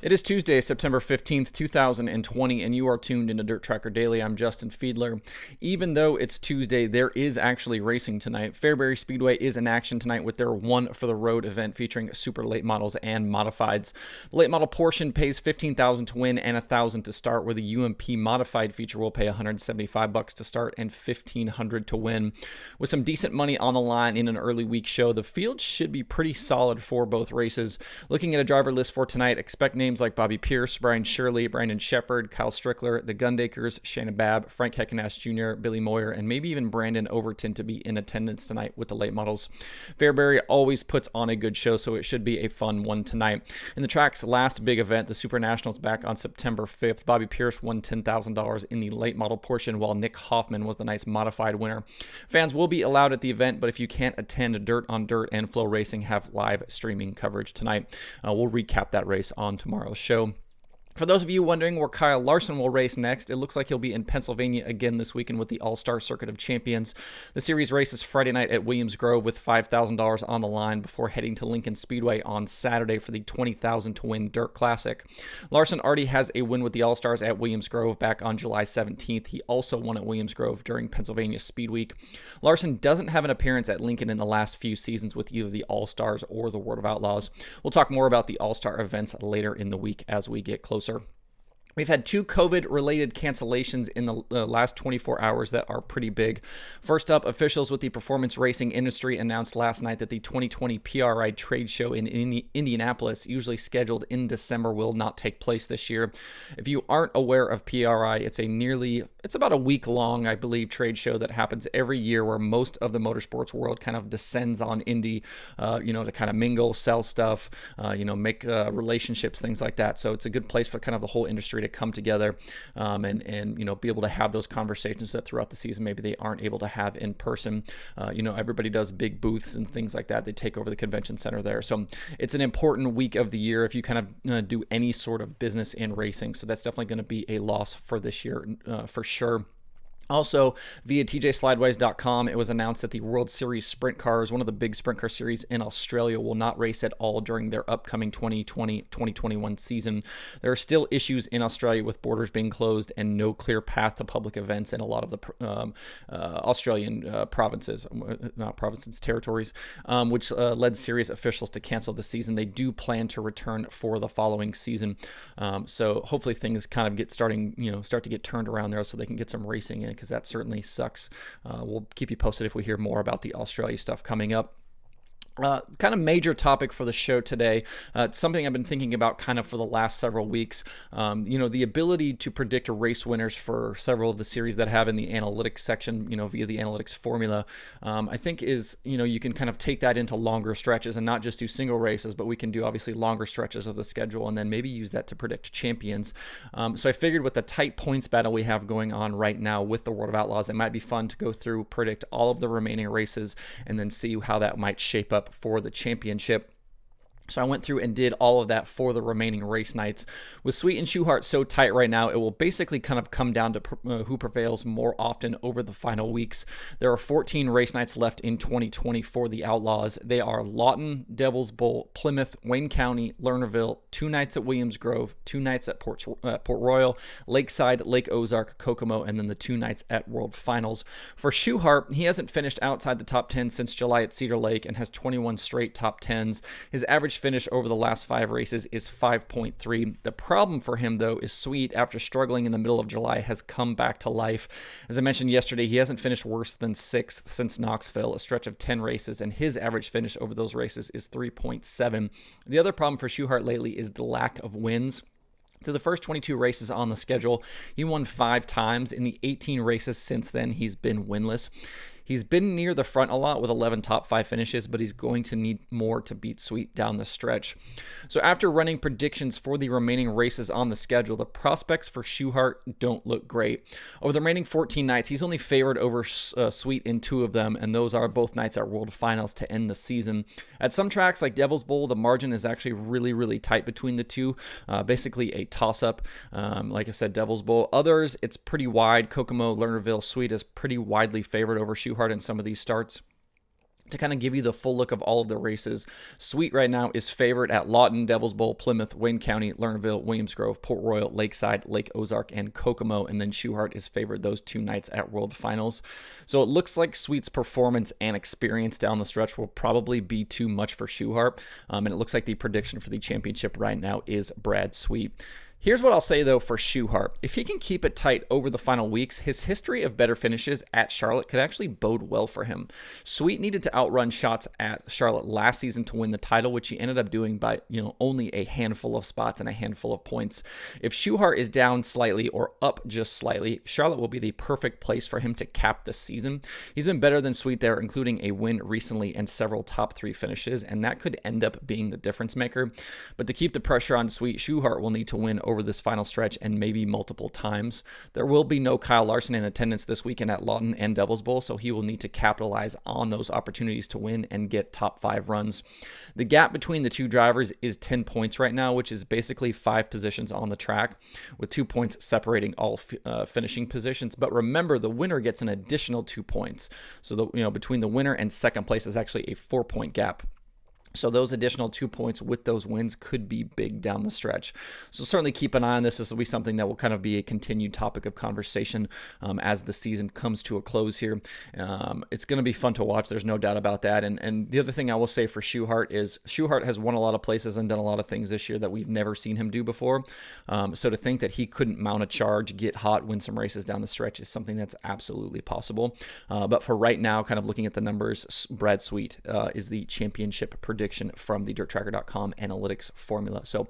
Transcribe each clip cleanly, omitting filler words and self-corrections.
It is Tuesday, September 15th, 2020, and you are tuned into Dirt Tracker Daily. I'm Justin Fiedler. Even though it's Tuesday, there is actually racing tonight. Fairbury Speedway is in action tonight with their One for the Road event featuring super late models and modifieds. The late model portion pays $15,000 to win and $1,000 to start, where the UMP modified feature will pay $175 to start and $1,500 to win. With some decent money on the line in an early week show, the field should be pretty solid for both races. Looking at a driver list for tonight, expect names like Bobby Pierce, Brian Shirley, Brandon Shepard, Kyle Strickler, the Gundakers, Shannon Babb, Frank Heckenass Jr., Billy Moyer, and maybe even Brandon Overton to be in attendance tonight with the late models. Fairbury always puts on a good show, so it should be a fun one tonight. In the track's last big event, the Super Nationals back on September 5th, Bobby Pierce won $10,000 in the late model portion, while Nick Hoffman was the nice modified winner. Fans will be allowed at the event, but if you can't attend, Dirt on Dirt and Flow Racing have live streaming coverage tonight. We'll recap that race on tomorrow's show. For those of you wondering where Kyle Larson will race next, it looks like he'll be in Pennsylvania again this weekend with the All-Star Circuit of Champions. The series races Friday night at Williams Grove with $5,000 on the line before heading to Lincoln Speedway on Saturday for the $20,000 to win Dirt Classic. Larson already has a win with the All-Stars at Williams Grove back on July 17th. He also won at Williams Grove during Pennsylvania Speed Week. Larson doesn't have an appearance at Lincoln in the last few seasons with either the All-Stars or the World of Outlaws. We'll talk more about the All-Star events later in the week as we get closer. We've had two COVID-related cancellations in the last 24 hours that are pretty big. First up, officials with the performance racing industry announced last night that the 2020 PRI trade show in Indianapolis, usually scheduled in December, will not take place this year. If you aren't aware of PRI, it's about a week-long, I believe, trade show that happens every year where most of the motorsports world kind of descends on Indy, to kind of mingle, sell stuff, make relationships, things like that. So it's a good place for kind of the whole industry to come together and be able to have those conversations that throughout the season maybe they aren't able to have in person. Everybody does big booths and things like that. They take over the convention center there. So it's an important week of the year if you kind of do any sort of business in racing. So that's definitely going to be a loss for this year for sure. Also, via tjslideways.com, it was announced that the World Series Sprintcars, one of the big sprint car series in Australia, will not race at all during their upcoming 2020-2021 season. There are still issues in Australia with borders being closed and no clear path to public events in a lot of the Australian territories, which led series officials to cancel the season. They do plan to return for the following season. So hopefully things kind of start to get turned around there so they can get some racing in, because that certainly sucks. We'll keep you posted if we hear more about the Australia stuff coming up. Kind of major topic for the show today. It's something I've been thinking about kind of for the last several weeks. The ability to predict race winners for several of the series that have in the analytics section, via the analytics formula, I think is, you can kind of take that into longer stretches and not just do single races, but we can do obviously longer stretches of the schedule and then maybe use that to predict champions. So I figured with the tight points battle we have going on right now with the World of Outlaws, it might be fun to go through, predict all of the remaining races, and then see how that might shape up for the championship. So I went through and did all of that for the remaining race nights. With Sweet and Shoehart so tight right now, it will basically kind of come down to who prevails more often over the final weeks. There are 14 race nights left in 2020 for the Outlaws. They are Lawton, Devil's Bowl, Plymouth, Wayne County, Lernerville, 2 nights at Williams Grove, 2 nights at Port Royal, Lakeside, Lake Ozark, Kokomo, and then the 2 nights at World Finals. For Shoehart, he hasn't finished outside the top 10 since July at Cedar Lake and has 21 straight top 10s. His average finish over the last 5 races is 5.3. The problem for him, though, is Sweet, after struggling in the middle of July, has come back to life. As I mentioned yesterday, he hasn't finished worse than 6th since Knoxville, a stretch of 10 races, and his average finish over those races is 3.7. The other problem for Shoehart lately is the lack of wins. Through the first 22 races on the schedule, he won 5 times. In the 18 races since then, he's been winless. He's been near the front a lot with 11 top 5 finishes, but he's going to need more to beat Sweet down the stretch. So after running predictions for the remaining races on the schedule, the prospects for Shoehart don't look great. Over the remaining 14 nights, he's only favored over Sweet in 2 of them, and those are both nights at World Finals to end the season. At some tracks like Devil's Bowl, the margin is actually really, really tight between the two, basically a toss-up. Like I said, Devil's Bowl. Others, it's pretty wide. Kokomo, Lernerville, Sweet is pretty widely favored over Shoehart in some of these starts. To kind of give you the full look of all of the races, Sweet right now is favored at Lawton, Devil's Bowl, Plymouth, Wayne County, Lernerville, Williams Grove, Port Royal, Lakeside, Lake Ozark, and Kokomo, and then Shoehart is favored those 2 nights at World Finals. So it looks like Sweet's performance and experience down the stretch will probably be too much for Shoehart, and it looks like the prediction for the championship right now is Brad Sweet. Here's what I'll say, though, for Shoehart. If he can keep it tight over the final weeks, his history of better finishes at Charlotte could actually bode well for him. Sweet needed to outrun shots at Charlotte last season to win the title, which he ended up doing by, only a handful of spots and a handful of points. If Shoehart is down slightly or up just slightly, Charlotte will be the perfect place for him to cap the season. He's been better than Sweet there, including a win recently and several top 3 finishes, and that could end up being the difference maker. But to keep the pressure on Sweet, Shoehart will need to win over this final stretch and maybe multiple times. There will be no Kyle Larson in attendance this weekend at Lawton and Devil's Bowl, so he will need to capitalize on those opportunities to win and get top 5 runs. The gap between the 2 drivers is 10 points right now, which is basically 5 positions on the track, with 2 points separating all finishing positions. But remember, the winner gets an additional 2 points. So between the winner and second place is actually a 4-point gap. So those additional 2 points with those wins could be big down the stretch. So certainly keep an eye on this. This will be something that will kind of be a continued topic of conversation as the season comes to a close here. It's going to be fun to watch. There's no doubt about that. And the other thing I will say for Shoehart is Shoehart has won a lot of places and done a lot of things this year that we've never seen him do before. So to think that he couldn't mount a charge, get hot, win some races down the stretch is something that's absolutely possible. But for right now, kind of looking at the numbers, Brad Sweet is the championship prediction from the DIRTRACKR.com analytics formula. So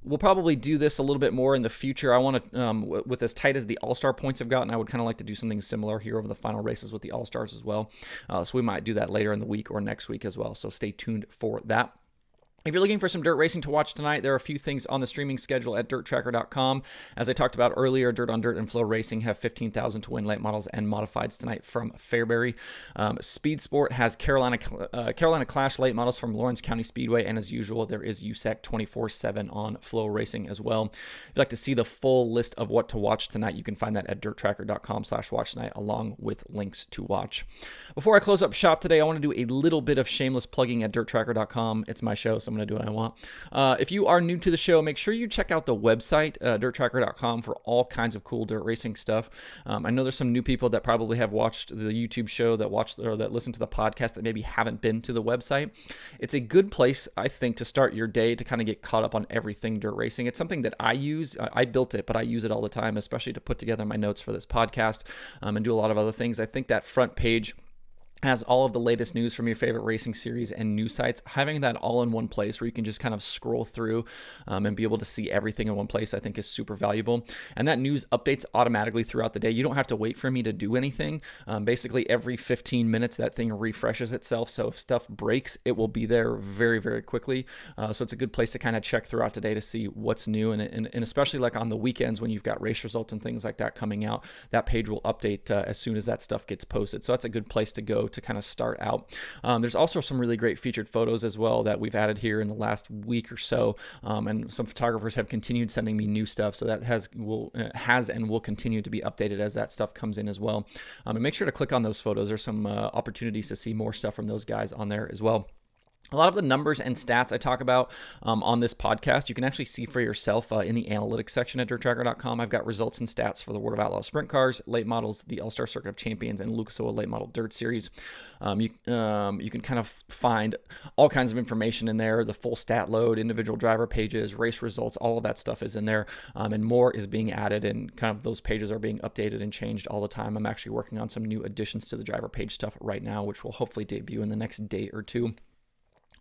we'll probably do this a little bit more in the future. I want to, with as tight as the All-Star points have gotten, I would kind of like to do something similar here over the final races with the All-Stars as well. So we might do that later in the week or next week as well. So stay tuned for that. If you're looking for some dirt racing to watch tonight, there are a few things on the streaming schedule at DIRTRACKR.com. As I talked about earlier, Dirt on Dirt and Flow Racing have 15,000 to win late models and modifieds tonight from Fairbury. Speed Sport has Carolina Clash late models from Lawrence County Speedway, and as usual, there is USAC 24/7 on Flow Racing as well. If you'd like to see the full list of what to watch tonight, you can find that at DIRTRACKR.com/watch tonight, along with links to watch. Before I close up shop today, I want to do a little bit of shameless plugging at DIRTRACKR.com. It's my show, so I'm going to do what I want. If you are new to the show, make sure you check out the website, DIRTRACKR.com, for all kinds of cool dirt racing stuff. I know there's some new people that probably have watched the YouTube show, that listen to the podcast, that maybe haven't been to the website. It's a good place, I think, to start your day to kind of get caught up on everything dirt racing. It's something that I use. I built it, but I use it all the time, especially to put together my notes for this podcast and do a lot of other things. I think that front page has all of the latest news from your favorite racing series and news sites. Having that all in one place where you can just kind of scroll through and be able to see everything in one place, I think is super valuable. And that news updates automatically throughout the day. You don't have to wait for me to do anything. Basically, every 15 minutes, that thing refreshes itself. So if stuff breaks, it will be there very, very quickly. So it's a good place to kind of check throughout the day to see what's new. And especially like on the weekends when you've got race results and things like that coming out, that page will update as soon as that stuff gets posted. So that's a good place to go to kind of start out. There's also some really great featured photos as well that we've added here in the last week or so, and some photographers have continued sending me new stuff, so that has and will continue to be updated as that stuff comes in as well. And make sure to click on those photos. There's some opportunities to see more stuff from those guys on there as well. A lot of the numbers and stats I talk about on this podcast, you can actually see for yourself in the analytics section at DIRTRACKR.com. I've got results and stats for the World of Outlaws Sprint Cars, late models, the All-Star Circuit of Champions, and Lucas Oil Late Model Dirt Series. You can kind of find all kinds of information in there, the full stat load, individual driver pages, race results, all of that stuff is in there, and more is being added, and kind of those pages are being updated and changed all the time. I'm actually working on some new additions to the driver page stuff right now, which will hopefully debut in the next day or two.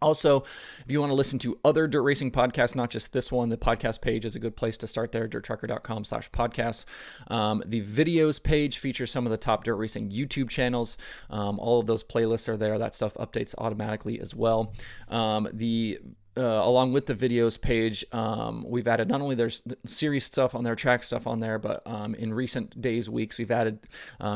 Also, if you want to listen to other dirt racing podcasts, not just this one, the podcast page is a good place to start there, DIRTRACKR.com/podcasts. The videos page features some of the top dirt racing YouTube channels. All of those playlists are there. That stuff updates automatically as well. The along with the videos page, we've added not only there's series stuff on there, track stuff on there, but in recent days, weeks, we've added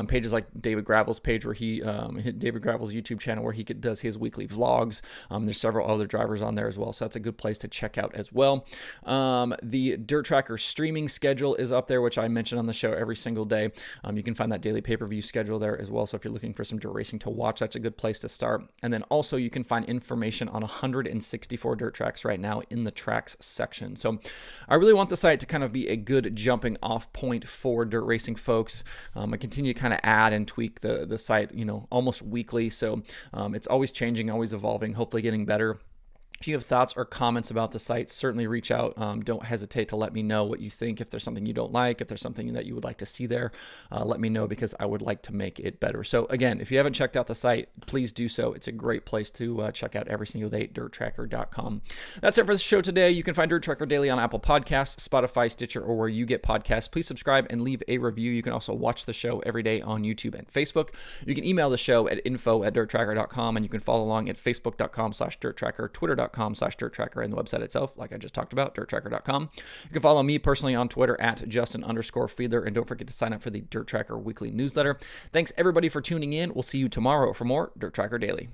pages like David Gravel's page where David Gravel's YouTube channel where he does his weekly vlogs. There's several other drivers on there as well, so that's a good place to check out as well. The Dirt Tracker streaming schedule is up there, which I mention on the show every single day. You can find that daily pay-per-view schedule there as well, so if you're looking for some dirt racing to watch, that's a good place to start. And then also you can find information on 164 dirt tracks right now in the tracks section. So I really want the site to kind of be a good jumping off point for dirt racing folks. I continue to kind of add and tweak the site, almost weekly. So it's always changing, always evolving, hopefully getting better. If you have thoughts or comments about the site, certainly reach out. Don't hesitate to let me know what you think. If there's something you don't like, if there's something that you would like to see there, let me know because I would like to make it better. So again, if you haven't checked out the site, please do so. It's a great place to check out every single day, DIRTRACKR.com. That's it for the show today. You can find Dirt Tracker Daily on Apple Podcasts, Spotify, Stitcher, or where you get podcasts. Please subscribe and leave a review. You can also watch the show every day on YouTube and Facebook. You can email the show at info@DIRTRACKR.com, and you can follow along at facebook.com/DIRTTRACKR, twitter.com/DIRTTRACKR, and the website itself, like I just talked about, DIRTTRACKR.com. You can follow me personally on Twitter at Justin_Fiedler, and don't forget to sign up for the Dirt Tracker weekly newsletter. Thanks everybody for tuning in. We'll see you tomorrow for more Dirt Tracker Daily.